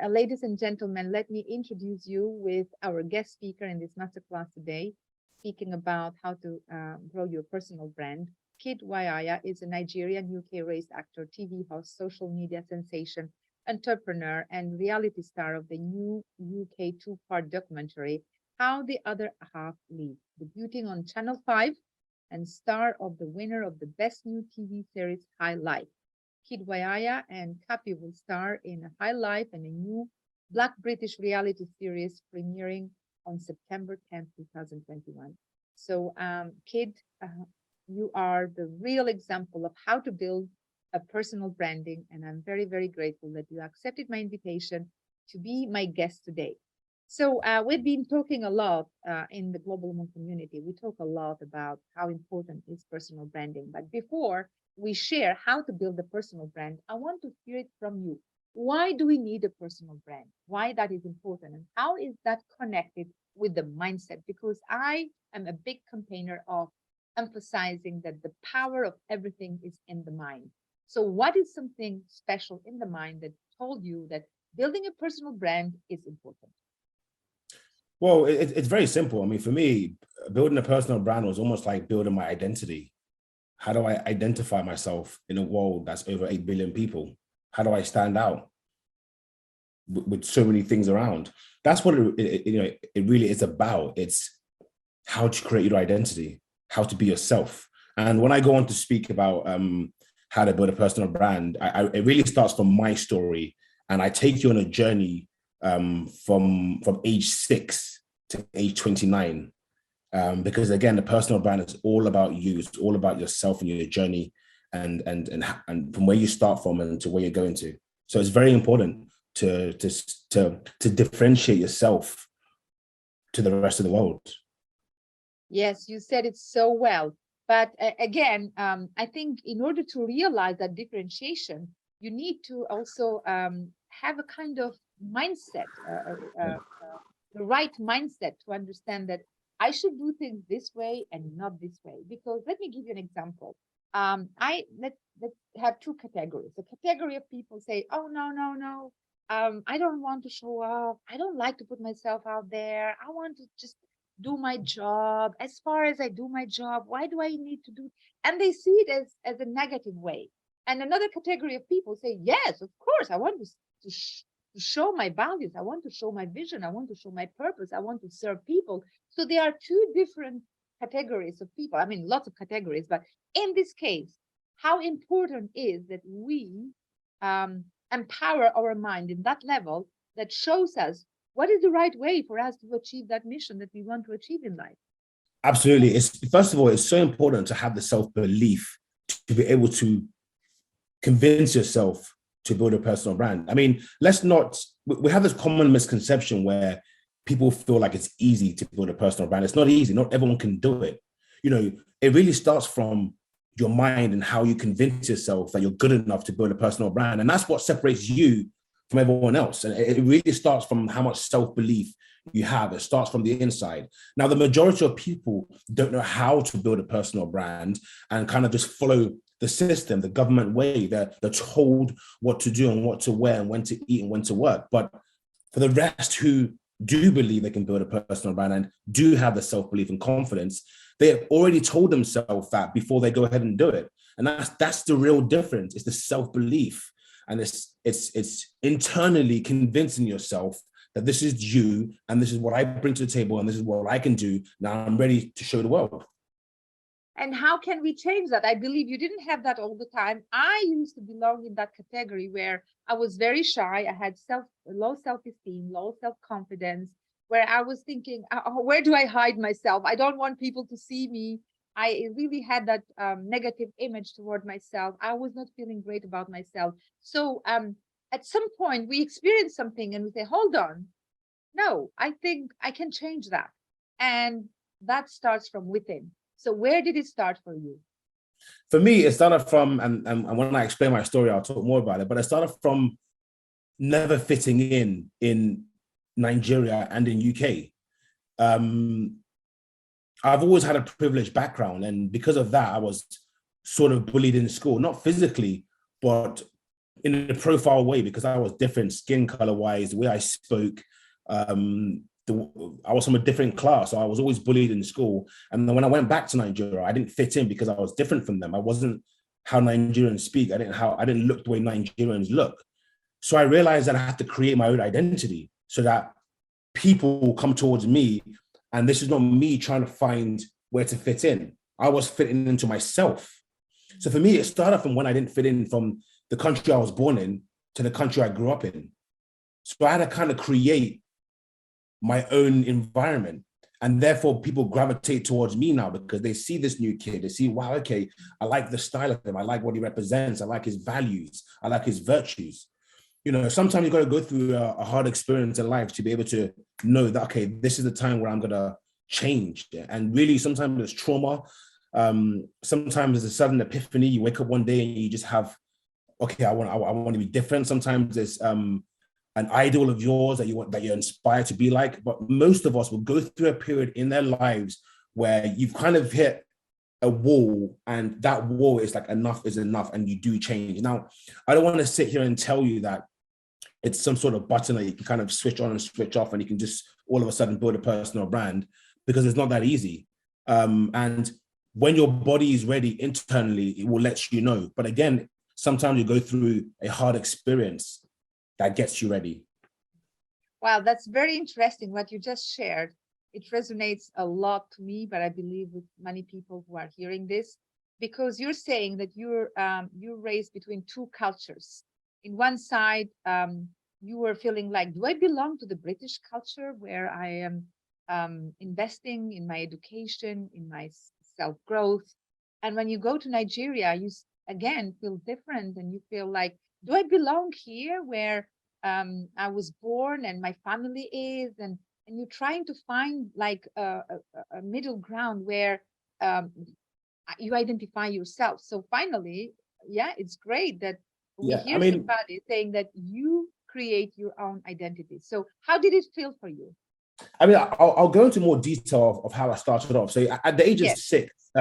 Ladies and gentlemen, let me introduce you with our guest speaker in this masterclass today, speaking about how to grow your personal brand. Kiddwaya is a Nigerian UK-raised actor, TV host, social media sensation, entrepreneur, and reality star of the new UK two-part documentary, How the Other Half Lives, debuting on Channel 5 and star of the winner of the Best New TV series, Highlife. Kiddwaya and Cuppy will star in Highlife and a new Black British reality series premiering on September 10th, 2021. So, Kid, you are the real example of how to build a personal branding, and I'm very, very grateful that you accepted my invitation to be my guest today. So we've been talking a lot in the Global Women community. We talk a lot about how important is personal branding. But before we share how to build a personal brand, I want to hear it from you. Why do we need a personal brand? Why that is important? And how is that connected with the mindset? Because I am a big campaigner of emphasizing that the power of everything is in the mind. So what is something special in the mind that told you that building a personal brand is important? Well, it's very simple. I mean, for me, building a personal brand was almost like building my identity. How do I identify myself in a world that's over 8 billion people? How do I stand out with so many things around? That's what it really is about. It's how to create your identity, how to be yourself. And when I go on to speak about how to build a personal brand, it really starts from my story, and I take you on a journey from age 6 to age 29. Because again, the personal brand is all about you. It's all about yourself and your journey, and from where you start from and to where you're going to. So it's very important to differentiate yourself to the rest of the world. Yes, you said it so well. But again, I think in order to realize that differentiation, you need to also have a kind of mindset, the right mindset to understand that I should do things this way and not this way. Because let me give you an example. Let's have two categories. A category of people say, oh, no, I don't want to show off. I don't like to put myself out there. I want to just do my job. As far as I do my job, why do I need to do? And they see it as a negative way. And another category of people say, yes, of course, I want to show my values. I want to show my vision. I want to show my purpose. I want to serve people. So there are two different categories of people. I mean, lots of categories, but in this case, how important is that we empower our mind in that level that shows us what is the right way for us to achieve that mission that we want to achieve in life? Absolutely. First of all, it's so important to have the self-belief to be able to convince yourself to build a personal brand. I mean, we have this common misconception where people feel like it's easy to build a personal brand. It's not easy. Not everyone can do it. It really starts from your mind and how you convince yourself that you're good enough to build a personal brand. And that's what separates you from everyone else. And it really starts from how much self-belief you have. It starts from the inside. Now, the majority of people don't know how to build a personal brand and kind of just follow the system, the government way. They're told what to do and what to wear and when to eat and when to work. But for the rest who do believe they can build a personal brand and do have the self-belief and confidence, they have already told themselves that before they go ahead and do it. And that's the real difference. It's the self-belief. And it's internally convincing yourself that this is you and this is what I bring to the table and this is what I can do. Now I'm ready to show the world. And how can we change that? I believe you didn't have that all the time. I used to belong in that category where I was very shy. I had low self-esteem, low self-confidence, where I was thinking, where do I hide myself? I don't want people to see me. I really had that negative image toward myself. I was not feeling great about myself. So at some point we experience something and we say, hold on, no, I think I can change that. And that starts from within. So where did it start for you? For me, it started from, and when I explain my story, I'll talk more about it, but it started from never fitting in Nigeria and in UK. I've always had a privileged background, and because of that, I was sort of bullied in school, not physically, but in a profile way, because I was different skin color wise, the way I spoke. I was from a different class, so I was always bullied in school. And then when I went back to Nigeria, I didn't fit in because I was different from them. I wasn't how Nigerians speak. I didn't look the way Nigerians look. So I realized that I had to create my own identity so that people come towards me, and this is not me trying to find where to fit in. I was fitting into myself. So for me, it started from when I didn't fit in from the country I was born in to the country I grew up in. So I had to kind of create my own environment. And therefore people gravitate towards me now because they see this new kid. They see, wow, okay, I like the style of him. I like what he represents. I like his values. I like his virtues. You know, sometimes you got to go through a hard experience in life to be able to know that, okay, this is the time where I'm going to change. And really, sometimes there's trauma. Sometimes there's a sudden epiphany. You wake up one day and you just have, okay, I want to be different. Sometimes there's an idol of yours that you're inspired to be like. But most of us will go through a period in their lives where you've kind of hit a wall, and that wall is like, enough is enough, and you do change. Now, I don't want to sit here and tell you that it's some sort of button that you can kind of switch on and switch off, and you can just all of a sudden build a personal brand, because it's not that easy. And when your body is ready internally, it will let you know. But again, sometimes you go through a hard experience that gets you ready. Wow, that's very interesting what you just shared. It resonates a lot to me, but I believe with many people who are hearing this, because you're saying that you're raised between two cultures. In one side, you were feeling like, do I belong to the British culture where I am investing in my education, in my self-growth? And when you go to Nigeria, you again feel different, and you feel like, do I belong here where I was born and my family is? And you're trying to find like a middle ground where you identify yourself. So finally, yeah, it's great that we hear somebody saying that you create your own identity. So how did it feel for you? I mean, I'll go into more detail of how I started off. So at the age of 6,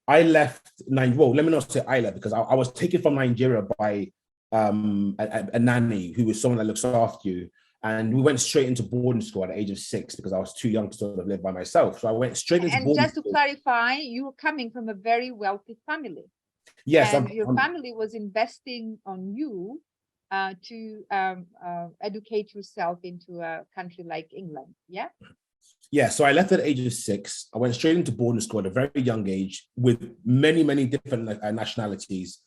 I left Nigeria. Well, let me not say I left, because I was taken from Nigeria by a nanny who was someone that looks after you. And we went straight into boarding school at the age of 6 because I was too young to sort of live by myself. So I went straight into boarding school. And just to clarify, you were coming from a very wealthy family. Yes. And your family was investing on you to educate yourself into a country like England, yeah? Yeah, so I left at the age of 6. I went straight into boarding school at a very young age with many, many different nationalities.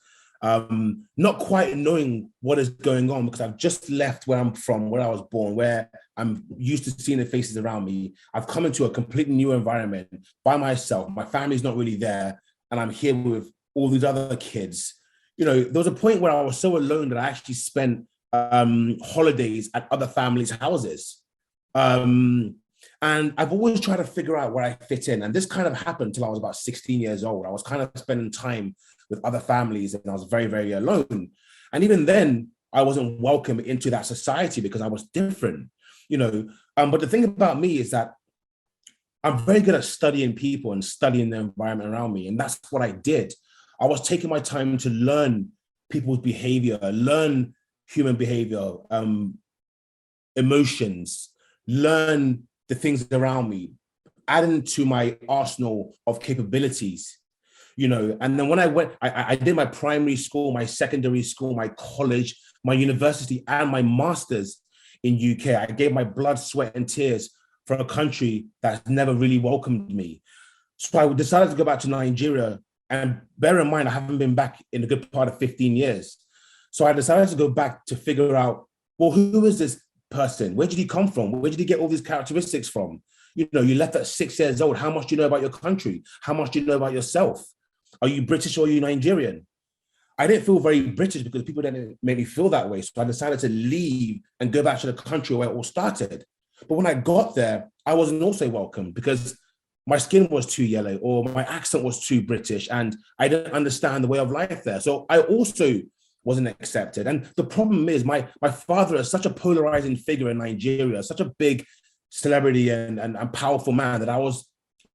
Not quite knowing what is going on, because I've just left where I'm from, where I was born, where I'm used to seeing the faces around me. I've come into a completely new environment by myself. My family's not really there, and I'm here with all these other kids. You know, there was a point where I was so alone that I actually spent holidays at other families' houses. And I've always tried to figure out where I fit in. And this kind of happened until I was about 16 years old. I was kind of spending time with other families, and I was very, very alone. And even then, I wasn't welcome into that society because I was different, you know. But the thing about me is that I'm very good at studying people and studying the environment around me. And that's what I did. I was taking my time to learn people's behavior, learn human behavior, emotions, learn the things around me, adding to my arsenal of capabilities, you know. And then when I did my primary school, my secondary school, my college, my university, and my master's in UK. I gave my blood, sweat, and tears for a country that's never really welcomed me. So I decided to go back to Nigeria. And bear in mind, I haven't been back in a good part of 15 years. So I decided to go back to figure out, well, who is this person? Where did he come from? Where did he get all these characteristics from? You know, you left at 6 years old. How much do you know about your country? How much do you know about yourself? Are you British or are you Nigerian? I didn't feel very British because people didn't make me feel that way. So I decided to leave and go back to the country where it all started. But when I got there, I wasn't also welcome because my skin was too yellow or my accent was too British and I didn't understand the way of life there. So I also wasn't accepted. And the problem is my father is such a polarizing figure in Nigeria, such a big celebrity and powerful man that I was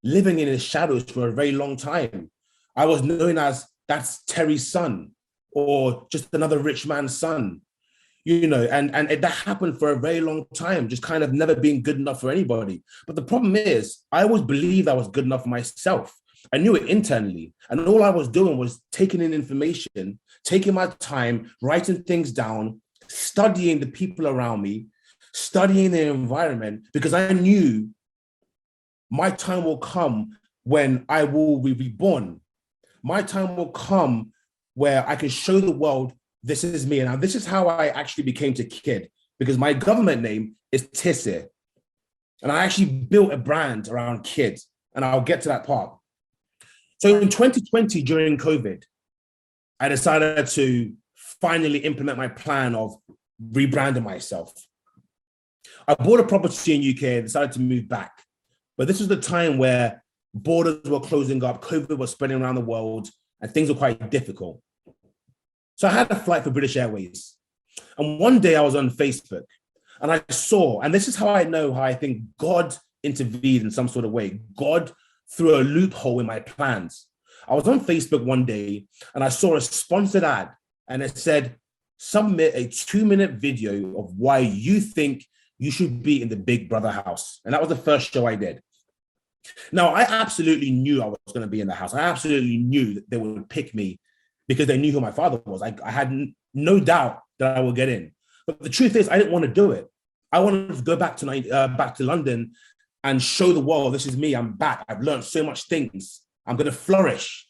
living in his shadows for a very long time. I was known as that's Terry's son, or just another rich man's son, you know, and that happened for a very long time, just kind of never being good enough for anybody. But the problem is, I always believed I was good enough for myself. I knew it internally. And all I was doing was taking in information, taking my time, writing things down, studying the people around me, studying the environment, because I knew my time will come when I will be reborn. My time will come where I can show the world this is me. And now this is how I actually became to Kid, because my government name is Terseer. And I actually built a brand around Kid, and I'll get to that part. So in 2020, during COVID, I decided to finally implement my plan of rebranding myself. I bought a property in UK and decided to move back. But this was the time where borders were closing up, COVID was spreading around the world, and things were quite difficult. So I had a flight for British Airways. And one day I was on Facebook and I saw, and this is how I know how I think God intervened in some sort of way. God threw a loophole in my plans. I was on Facebook one day and I saw a sponsored ad and it said, submit a 2-minute video of why you think you should be in the Big Brother house. And that was the first show I did. Now, I absolutely knew I was going to be in the house. I absolutely knew that they would pick me because they knew who my father was. I had no doubt that I would get in. But the truth is, I didn't want to do it. I wanted to go back to London and show the world, this is me, I'm back. I've learned so much things. I'm going to flourish.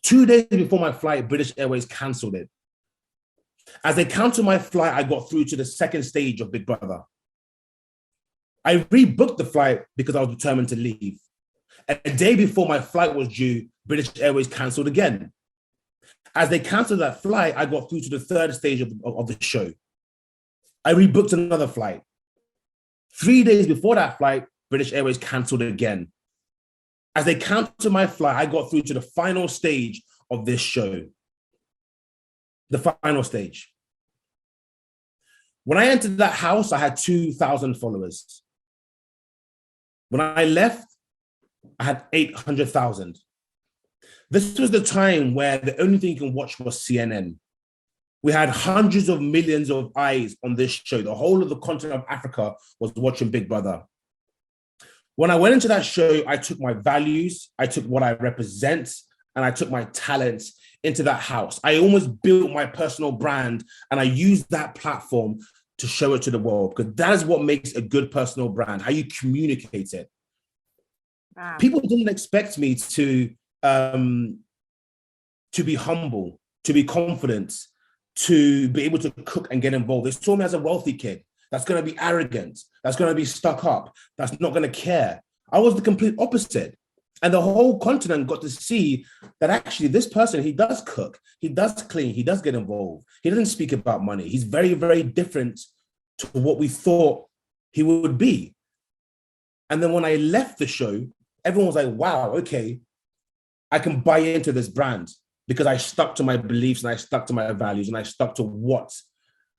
2 days before my flight, British Airways cancelled it. As they canceled my flight, I got through to the second stage of Big Brother. I rebooked the flight because I was determined to leave. A day before my flight was due, British Airways cancelled again. As they cancelled that flight, I got through to the third stage of the show. I rebooked another flight. 3 days before that flight, British Airways cancelled again. As they cancelled my flight, I got through to the final stage of this show. The final stage. When I entered that house, I had 2,000 followers. When I left, I had 800,000. This was the time where the only thing you can watch was CNN. We had hundreds of millions of eyes on this show. The whole of the continent of Africa was watching Big Brother. When I went into that show, I took my values, I took what I represent, and I took my talents into that house. I almost built my personal brand, and I used that platform to show it to the world, because that is what makes a good personal brand, how you communicate it. Wow. People didn't expect me to be humble, to be confident, to be able to cook and get involved. They saw me as a wealthy kid that's going to be arrogant, that's going to be stuck up, that's not going to care. I was the complete opposite. And the whole continent got to see that actually this person, he does cook, he does clean, he does get involved. He doesn't speak about money. He's very, very different to what we thought he would be. And then when I left the show, everyone was like, wow, okay, I can buy into this brand because I stuck to my beliefs and I stuck to my values and I stuck to what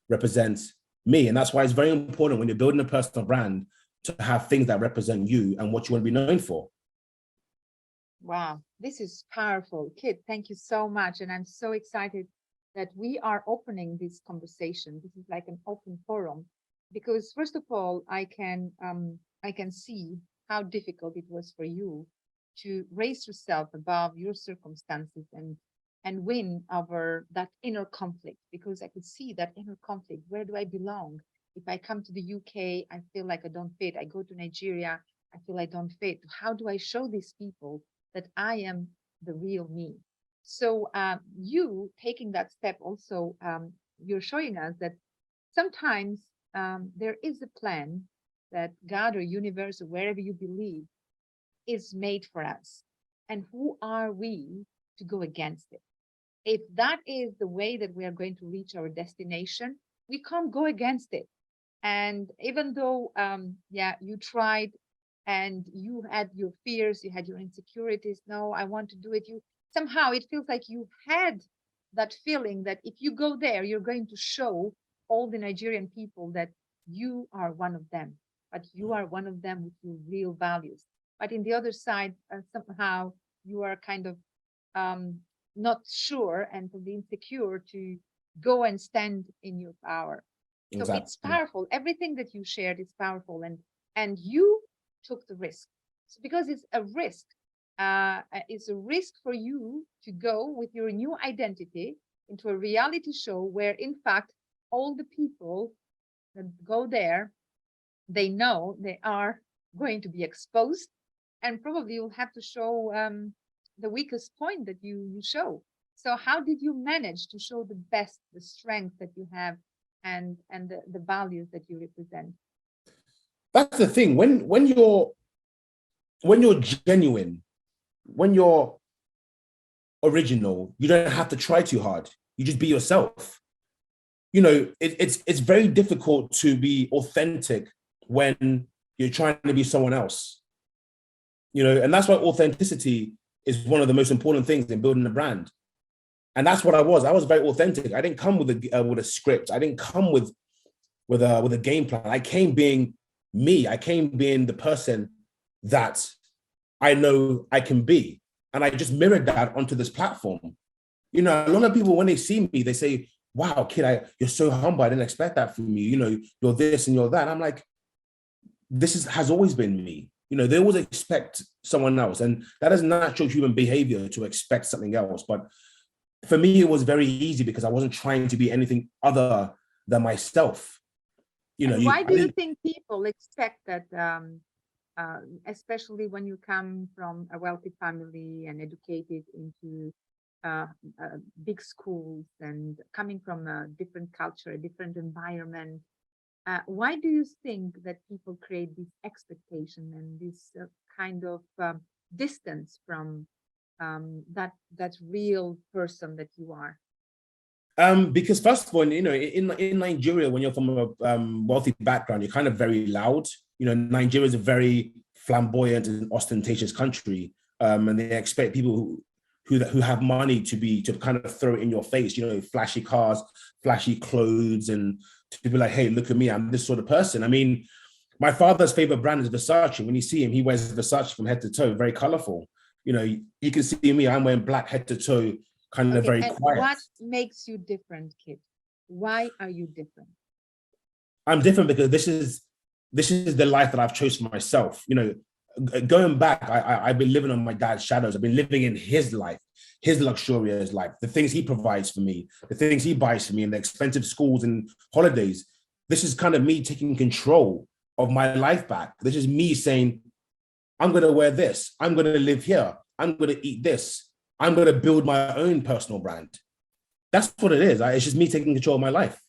represents me. And that's why it's very important when you're building a personal brand to have things that represent you and what you want to be known for. Wow, this is powerful. Kid, thank you so much. And I'm so excited that we are opening this conversation. This is like an open forum, because first of all, I can see how difficult it was for you to raise yourself above your circumstances and win over that inner conflict, because I could see that inner conflict. Where do I belong? If I come to the UK, I feel like I don't fit. I go to Nigeria, I feel I don't fit. How do I show these people that I am the real me? So you taking that step also, you're showing us that sometimes there is a plan that God or universe or wherever you believe is made for us. And who are we to go against it? If that is the way that we are going to reach our destination, we can't go against it. And even though, you tried and you had your fears, you had your insecurities, no, I want to do it. Somehow it feels like you had that feeling that if you go there, you're going to show all the Nigerian people that you are one of them, but you are one of them with your real values. But in the other side, somehow you are kind of not sure and probably insecure to go and stand in your power. So it's Exactly. powerful. Everything that you shared is powerful, and you took the risk. So because it's a risk for you to go with your new identity into a reality show where, in fact, all the people that go there, they know they are going to be exposed, and probably you'll have to show the weakest point that you show. So how did you manage to show the best, the strength that you have, and the values that you represent? That's the thing. When you're genuine, when you're original, you don't have to try too hard. You just be yourself. It's very difficult to be authentic when you're trying to be someone else. And that's why authenticity is one of the most important things in building a brand. And that's what I was. I was very authentic. I didn't come with a script. I didn't come with a game plan. I came being me. I came being the person that I know I can be. And I just mirrored that onto this platform. A lot of people, when they see me, they say, wow, kid, you're so humble. I didn't expect that from you. You're this and you're that. I'm like, has always been me. They always expect someone else. And that is natural human behavior to expect something else. But for me, it was very easy because I wasn't trying to be anything other than myself. Why do you think people expect that, especially when you come from a wealthy family and educated into big schools and coming from a different culture, a different environment? Why do you think that people create this expectation and this kind of distance from that real person that you are? Because first of all, in Nigeria, when you're from a wealthy background, you're kind of very loud. Nigeria is a very flamboyant and ostentatious country, and they expect people who have money to kind of throw it in your face. Flashy cars, flashy clothes, and to be like, hey, look at me, I'm this sort of person. I mean, my father's favorite brand is Versace. When you see him, he wears Versace from head to toe, very colorful. You can see me, I'm wearing black head to toe, kind of very quiet. What makes you different, kid? Why are you different? I'm different because this is the life that I've chosen for myself. Going back, I've been living on my dad's shadows. I've been living in his life, his luxurious life, the things he provides for me, the things he buys for me, and the expensive schools and holidays. This is kind of me taking control of my life back. This is me saying, I'm going to wear this. I'm going to live here. I'm going to eat this. I'm going to build my own personal brand. That's what it is. It's just me taking control of my life.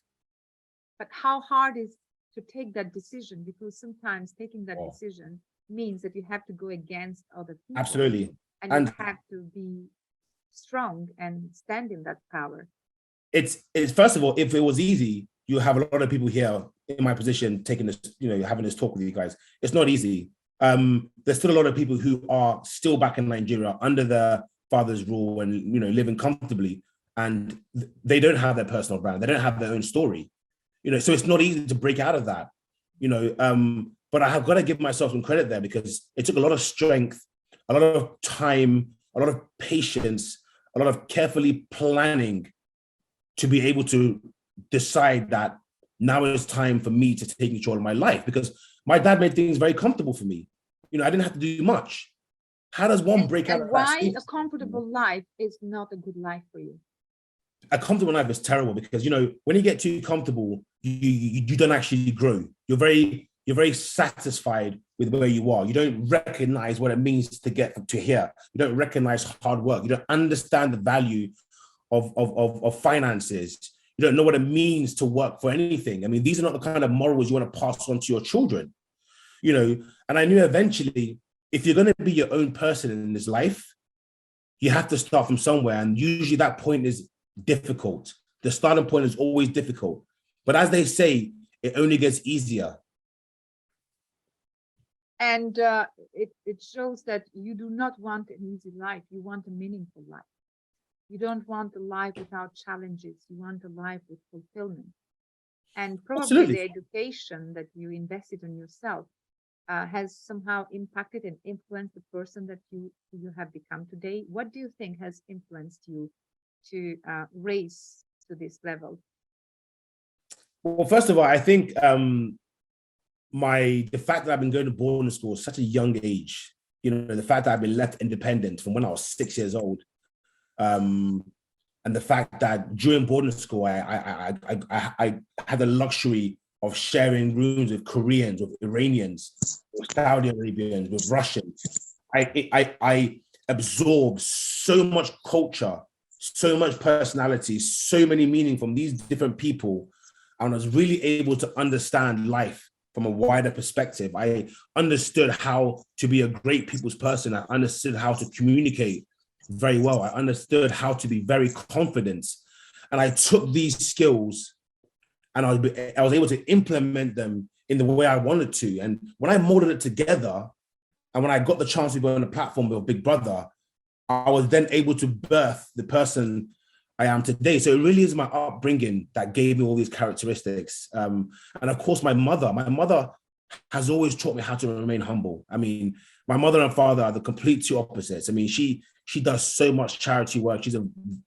But how hard is to take that decision? Because sometimes taking that decision means that you have to go against other people. Absolutely. And you have to be strong and stand in that power. It's first of all, if it was easy, you have a lot of people here in my position taking this, having this talk with you guys. It's not easy. There's still a lot of people who are still back in Nigeria under their father's rule and living comfortably, and they don't have their personal brand. They don't have their own story. So it's not easy to break out of that. But I have got to give myself some credit there because it took a lot of strength, a lot of time, a lot of patience, a lot of carefully planning to be able to decide that now it's time for me to take control of my life, because my dad made things very comfortable for me. I didn't have to do much. How does one break out of that? Why a comfortable life is not a good life for you? A comfortable life is terrible because, when you get too comfortable, you don't actually grow. You're very satisfied with where you are. You don't recognize what it means to get to here. You don't recognize hard work. You don't understand the value of finances. You don't know what it means to work for anything. I mean, these are not the kind of morals you want to pass on to your children, And I knew eventually, if you're going to be your own person in this life, you have to start from somewhere. And usually that point is difficult. The starting point is always difficult. But as they say, it only gets easier. And it shows that you do not want an easy life. You want a meaningful life. You don't want a life without challenges. You want a life with fulfillment. And probably the education that you invested in yourself has somehow impacted and influenced the person that you have become today? What do you think has influenced you to raise to this level? Well, first of all, I think the fact that I've been going to boarding school at such a young age, you know, the fact that I've been left independent from when I was 6 years old, and the fact that during boarding school, I had the luxury of sharing rooms with Koreans, with Iranians, with Saudi Arabians, with Russians. I absorbed so much culture, so much personality, so many meaning from these different people, and I was really able to understand life from a wider perspective. I understood how to be a great people's person. I understood how to communicate very well. I understood how to be very confident. And I took these skills and I was able to implement them in the way I wanted to. And when I molded it together, and when I got the chance to be on the platform with Big Brother, I was then able to birth the person I am today. So it really is my upbringing that gave me all these characteristics. And of course, my mother has always taught me how to remain humble. I mean, my mother and father are the complete two opposites. I mean, she does so much charity work.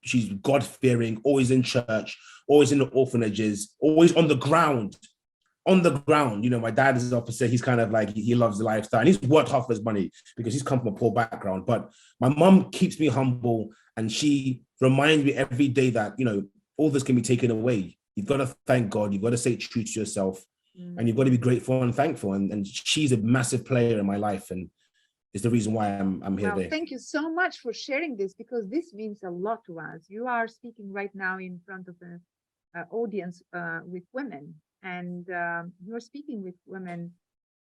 She's God-fearing, always in church, always in the orphanages, always on the ground. You know, my dad is the opposite. He's kind of like, he loves the lifestyle and he's worked hard for his money because he's come from a poor background. But my mom keeps me humble and she reminds me every day that, you know, all this can be taken away. You've got to thank God. You've got to stay true to yourself and you've got to be grateful and thankful. And she's a massive player in my life and is the reason why I'm here today. Thank you so much for sharing this because this means a lot to us. You are speaking right now in front of an audience with women. And you're speaking with women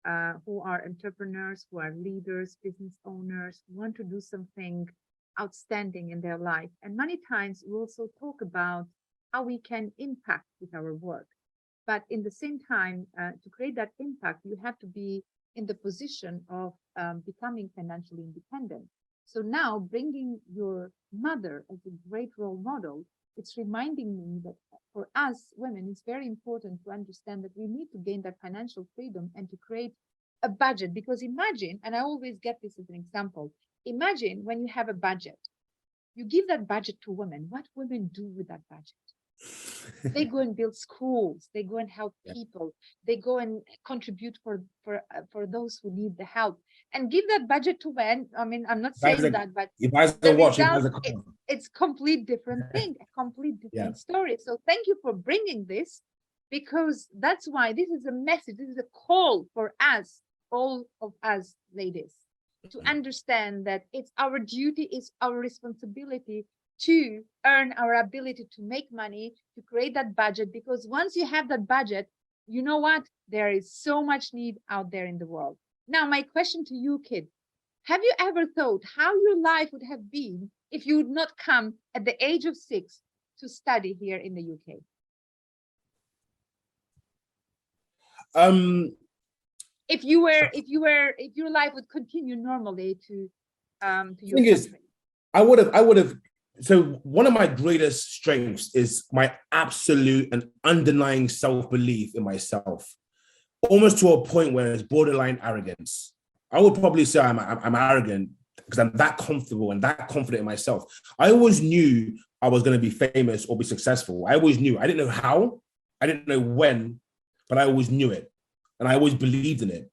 who are entrepreneurs, who are leaders, business owners, who want to do something outstanding in their life. And many times we also talk about how we can impact with our work. But in the same time, to create that impact, you have to be in the position of becoming financially independent. So now bringing your mother as a great role model, it's reminding me that for us women, it's very important to understand that we need to gain that financial freedom and to create a budget. Because imagine, and I always get this as an example, imagine when you have a budget, you give that budget to women. What women do with that budget? They go and build schools, they go and help people, they go and contribute for those who need the help, and give that budget to men. I mean, I'm not saying that, but the result, it's complete different thing, a complete different story. So thank you for bringing this, because that's why this is a message, this is a call for us, all of us ladies, to understand that it's our duty, it's our responsibility to earn our ability to make money, to create that budget, because once you have that budget, you know what? There is so much need out there in the world. Now, my question to you, kid, have you ever thought how your life would have been if you would not come at the age of 6 to study here in the UK? If your life would continue normally to your country. I would have. So one of my greatest strengths is my absolute and underlying self-belief in myself, almost to a point where it's borderline arrogance. I would probably say I'm arrogant because I'm that comfortable and that confident in myself. I always knew I was going to be famous or be successful. I always knew. I didn't know how, I didn't know when, but I always knew it. And I always believed in it.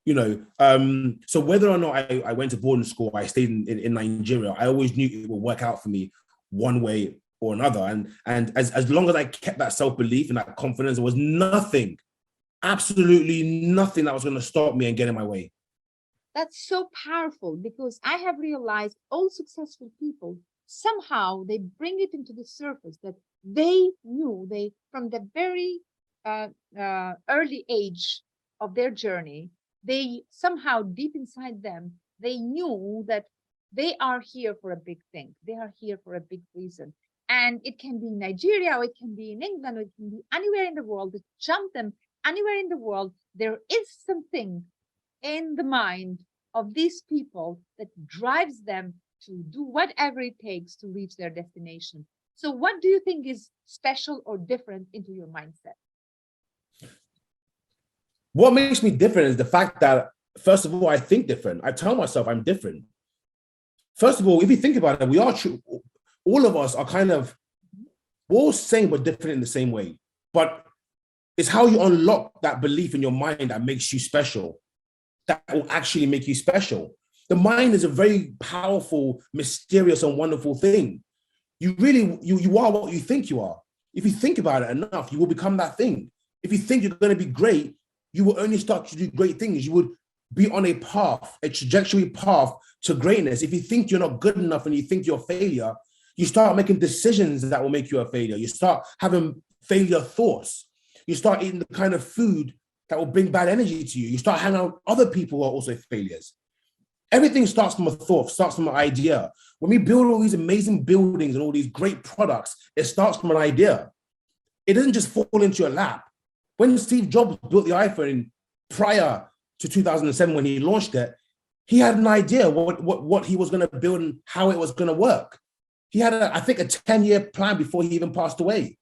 You know, so whether or not I went to boarding school, I stayed in Nigeria, I always knew it would work out for me one way or another. And as long as I kept that self-belief and that confidence, there was nothing, absolutely nothing that was going to stop me and get in my way. That's so powerful, because I have realized all successful people, somehow they bring it into the surface that they knew, from the very early age of their journey, they somehow deep inside them, they knew that they are here for a big thing. They are here for a big reason. And it can be in Nigeria, or it can be in England, or it can be anywhere in the world. Just jump them anywhere in the world. There is something in the mind of these people that drives them to do whatever it takes to reach their destination. So what do you think is special or different into your mindset? What makes me different is the fact that First of all, I think different. I tell myself I'm different. First of all, if you think about it, we are true. All of us are kind of, we're all same but different in the same way. But it's how you unlock that belief in your mind that makes you special, that will actually make you special. The mind is a very powerful, mysterious, and wonderful thing. You really, you are what you think you are. If you think about it enough, you will become that thing. If you think you're going to be great, you will only start to do great things. You would be on a path, a trajectory path to greatness. If you think you're not good enough and you think you're a failure, you start making decisions that will make you a failure. You start having failure thoughts. You start eating the kind of food that will bring bad energy to you. You start hanging out with other people who are also failures. Everything starts from a thought, starts from an idea. When we build all these amazing buildings and all these great products, it starts from an idea. It doesn't just fall into your lap. When Steve Jobs built the iPhone prior to 2007, when he launched it, he had an idea what he was going to build and how it was going to work. He had, I think, a 10-year plan before he even passed away.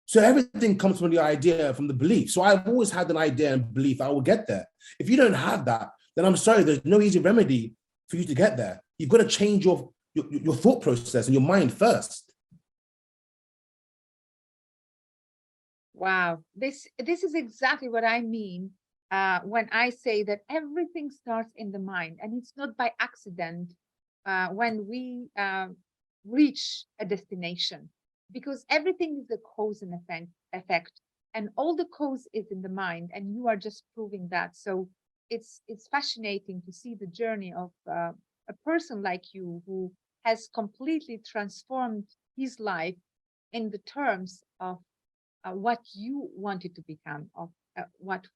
So everything comes from the idea, from the belief. So I've always had an idea and belief I will get there. If you don't have that, then I'm sorry, there's no easy remedy for you to get there. You've got to change your thought process and your mind first. Wow, this is exactly what I mean when I say that everything starts in the mind, and it's not by accident when we reach a destination, because everything is a cause and effect, and all the cause is in the mind, and you are just proving that. So it's fascinating to see the journey of a person like you who has completely transformed his life in the terms of what you wanted to become, of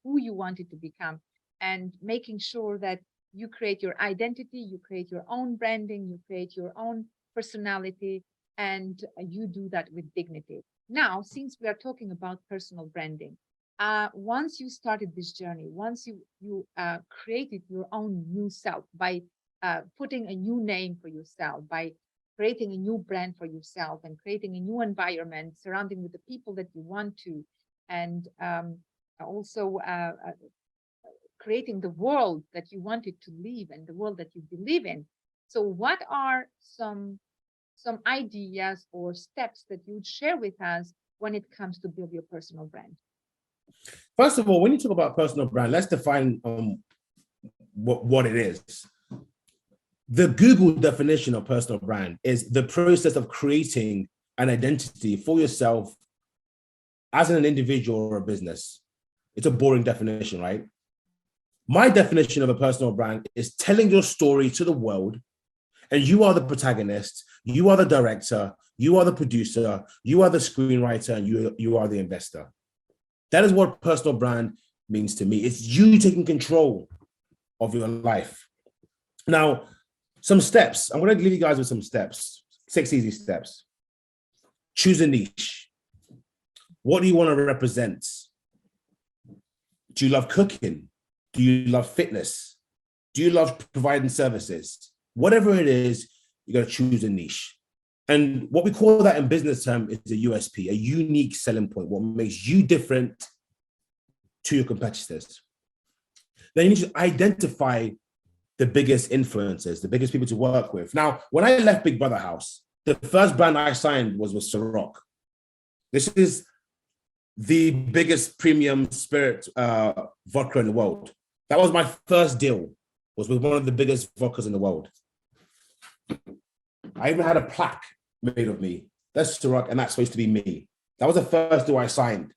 who you wanted to become, and making sure that you create your identity, you create your own branding, you create your own personality, and you do that with dignity. Now, since we are talking about personal branding, once you started this journey, once you created your own new self by putting a new name for yourself, by creating a new brand for yourself and creating a new environment, surrounding with the people that you want to, and also creating the world that you wanted to live and the world that you believe in. So what are some ideas or steps that you would share with us when it comes to build your personal brand? First of all, when you talk about personal brand, let's define what it is. The Google definition of personal brand is the process of creating an identity for yourself as an individual or a business. It's a boring definition, right? My definition of a personal brand is telling your story to the world, and you are the protagonist, you are the director, you are the producer, you are the screenwriter, and you are the investor. That is what personal brand means to me. It's you taking control of your life. Now, some steps. I'm going to leave you guys with some steps, 6 easy steps. Choose a niche. What do you want to represent? Do you love cooking? Do you love fitness? Do you love providing services? Whatever it is, you got to choose a niche. And what we call that in business term is a USP, a unique selling point, what makes you different to your competitors. Then you need to identify the biggest influencers, the biggest people to work with. Now, when I left Big Brother House, the first brand I signed was with Ciroc. This is the biggest premium spirit vodka in the world. That was my first deal, was with one of the biggest vodkas in the world. I even had a plaque made of me. That's Ciroc, and that's supposed to be me. That was the first deal I signed.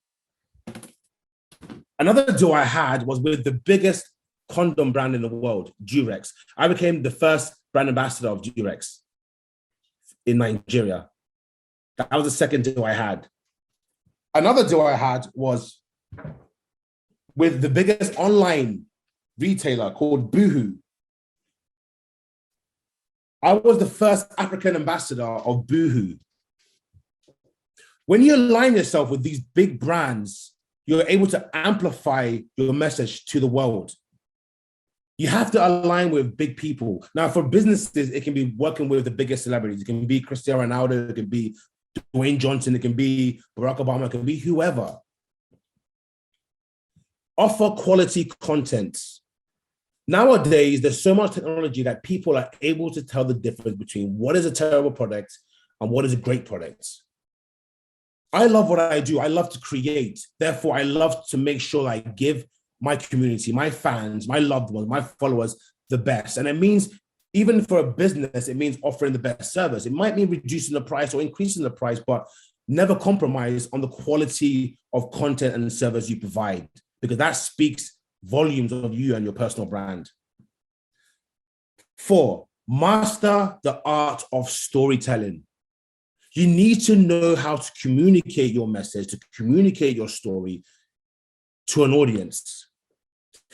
Another deal I had was with the biggest condom brand in the world, Durex. I became the first brand ambassador of Durex in Nigeria. That was the second deal I had. Another deal I had was with the biggest online retailer called Boohoo. I was the first African ambassador of Boohoo. When you align yourself with these big brands, you're able to amplify your message to the world. You have to align with big people. Now, for businesses, it can be working with the biggest celebrities. It can be Cristiano Ronaldo, it can be Dwayne Johnson, it can be Barack Obama, it can be whoever. Offer quality content. Nowadays, there's so much technology that people are able to tell the difference between what is a terrible product and what is a great product. I love what I do. I love to create. Therefore, I love to make sure I give my community, my fans, my loved ones, my followers the best. And it means, even for a business, it means offering the best service. It might mean reducing the price or increasing the price, but never compromise on the quality of content and service you provide, because that speaks volumes of you and your personal brand. 4, master the art of storytelling. You need to know how to communicate your message, to communicate your story to an audience.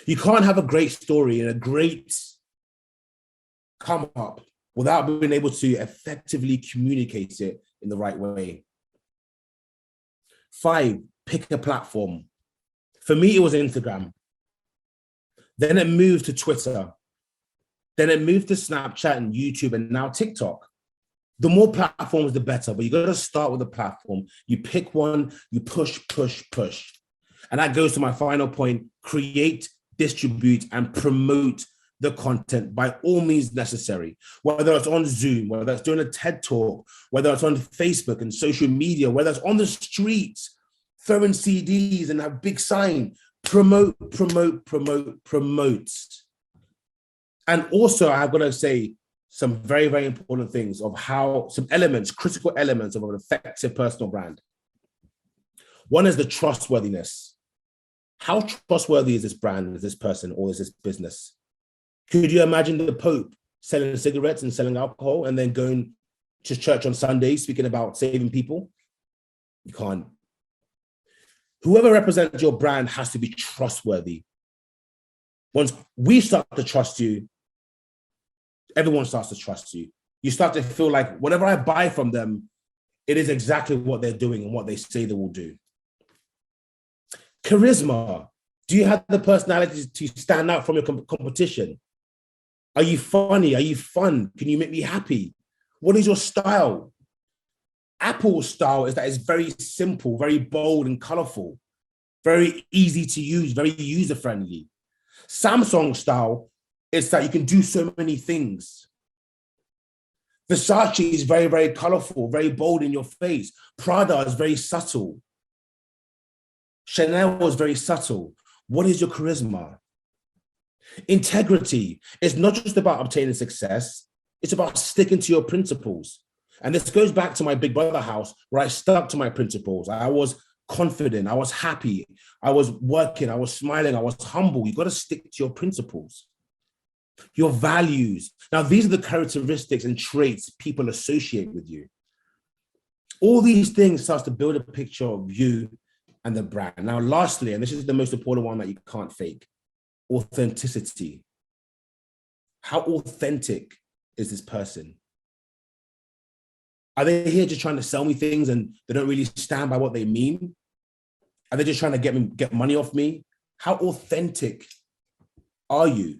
You can't have a great story and a great come up without being able to effectively communicate it in the right way. 5, pick a platform. For me, it was Instagram. Then it moved to Twitter. Then it moved to Snapchat and YouTube and now TikTok. The more platforms, the better, but you got to start with a platform. You pick one, you push, push, push. And that goes to my final point: create, distribute, and promote the content by all means necessary, whether it's on Zoom, whether it's doing a TED Talk, whether it's on Facebook and social media, whether it's on the streets, throwing CDs and have big sign. Promote, promote, promote, promote. And also, I've got to say some very, very important things of how, some elements, critical elements of an effective personal brand. One is the trustworthiness. How trustworthy is this brand, is this person, or is this business? Could you imagine the Pope selling cigarettes and selling alcohol and then going to church on Sunday speaking about saving people? You can't. Whoever represents your brand has to be trustworthy. Once we start to trust you, everyone starts to trust you. You start to feel like whatever I buy from them, it is exactly what they're doing and what they say they will do. Charisma. Do you have the personality to stand out from your competition? Are you funny? Are you fun? Can you make me happy? What is your style? Apple's style is that it's very simple, very bold and colorful, very easy to use, very user-friendly. Samsung style is that you can do so many things. Versace is very, very colorful, very bold in your face. Prada is very subtle. Chanel is very subtle. What is your charisma? Integrity is not just about obtaining success, it's about sticking to your principles. And this goes back to my Big Brother house, where I stuck to my principles. I was confident, I was happy, I was working, I was smiling, I was humble. You got to stick to your principles. Your values. Now, these are the characteristics and traits people associate with you. All these things start to build a picture of you and the brand. Now, lastly, and this is the most important one that you can't fake, authenticity. How authentic is this person? Are they here just trying to sell me things and they don't really stand by what they mean? Are they just trying to get money off me? How authentic are you?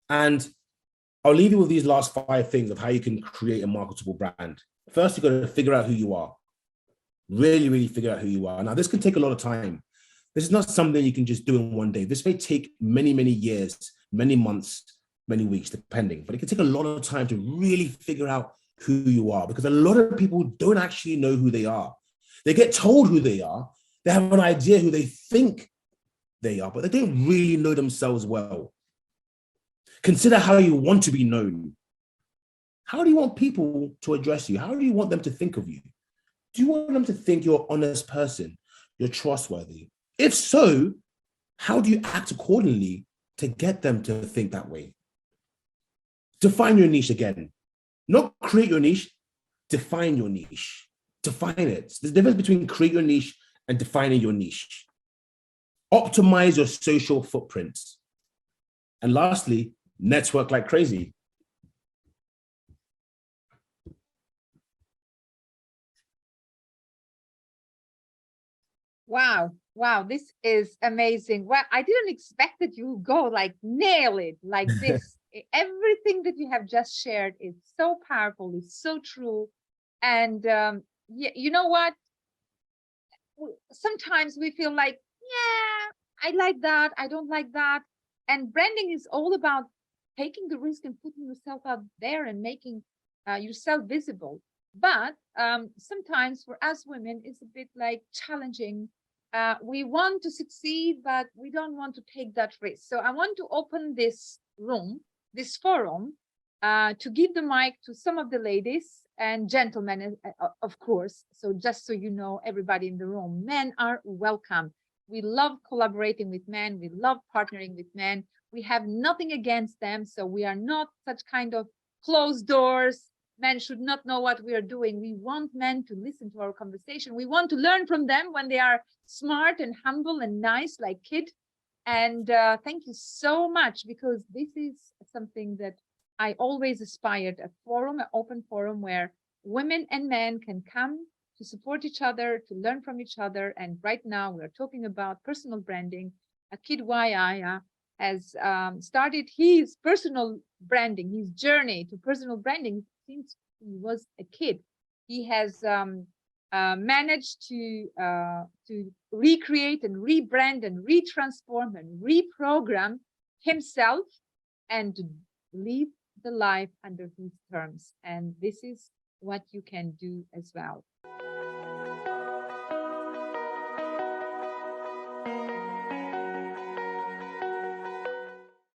And I'll leave you with these last 5 things of how you can create a marketable brand. First, you've got to figure out who you are. Really, really figure out who you are. Now, this can take a lot of time. This is not something you can just do in one day. This may take many, many years, many months, many weeks, depending. But it can take a lot of time to really figure out who you are, because a lot of people don't actually know who they are. They get told who they are. They have an idea who they think they are, but they don't really know themselves well. Consider how you want to be known. How do you want people to address you? How do you want them to think of you? Do you want them to think you're an honest person? You're trustworthy? If so, how do you act accordingly to get them to think that way? Define your niche again. Not create your niche, define your niche. Define it. There's a difference between create your niche and defining your niche. Optimize your social footprint. And lastly, network like crazy. Wow. Wow. This is amazing. Well, I didn't expect that you would go like nail it like this. Everything that you have just shared is so powerful, it's so true. And yeah, you know what? Sometimes we feel like, yeah, I like that, I don't like that. And branding is all about taking the risk and putting yourself out there and making yourself visible. But sometimes for us women, it's a bit like challenging. We want to succeed, but we don't want to take that risk. So I want to open this room, this forum, to give the mic to some of the ladies and gentlemen, of course. So just so you know, everybody in the room, men are welcome. We love collaborating with men. We love partnering with men. We have nothing against them. So we are not such kind of closed doors. Men should not know what we are doing. We want men to listen to our conversation. We want to learn from them when they are smart and humble and nice like Kid. And thank you so much, because this is something that I always aspired, a forum, an open forum where women and men can come to support each other, to learn from each other. And right now we're talking about personal branding. Kiddwaya has started his personal branding, his journey to personal branding since he was a kid. He has managed to recreate and rebrand and retransform and reprogram himself and to live the life under his terms. And this is what you can do as well.